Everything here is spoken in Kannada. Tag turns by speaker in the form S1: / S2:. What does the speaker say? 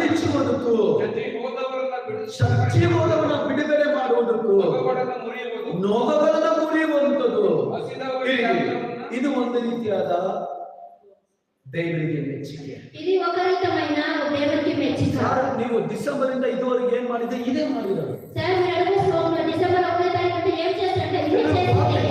S1: ಬಿಡಿಸುವುದಕ್ಕೂ, ಚಚ್ಚಿ ಹೋದವರನ್ನ ಬಿಡುಗಡೆ ಮಾಡುವುದಕ್ಕೂ, ನೊಗಗಳನ್ನು ಮುರಿಯುವಂಥದ್ದು. ಇದು ಒಂದು ರೀತಿಯಾದ ದೇವರಿಗೆ ಮೆಚ್ಚುಗೆ.
S2: ఇది ఒక రకమైన దేవునికి మెచ్చుక.
S1: ನೀವು ಡಿಸೆಂಬರ್ ಇಂದ ಇದುವರೆಗೆ ಏನ್ ಮಾಡಿದ್ರೆ ಇದೇ ಮಾಡಿರೋದು.
S2: సార్ మీరు డిసెంబర్ 1వ తారీఖు ఏం చేస్తారంటే ఇదే చేస్తారు.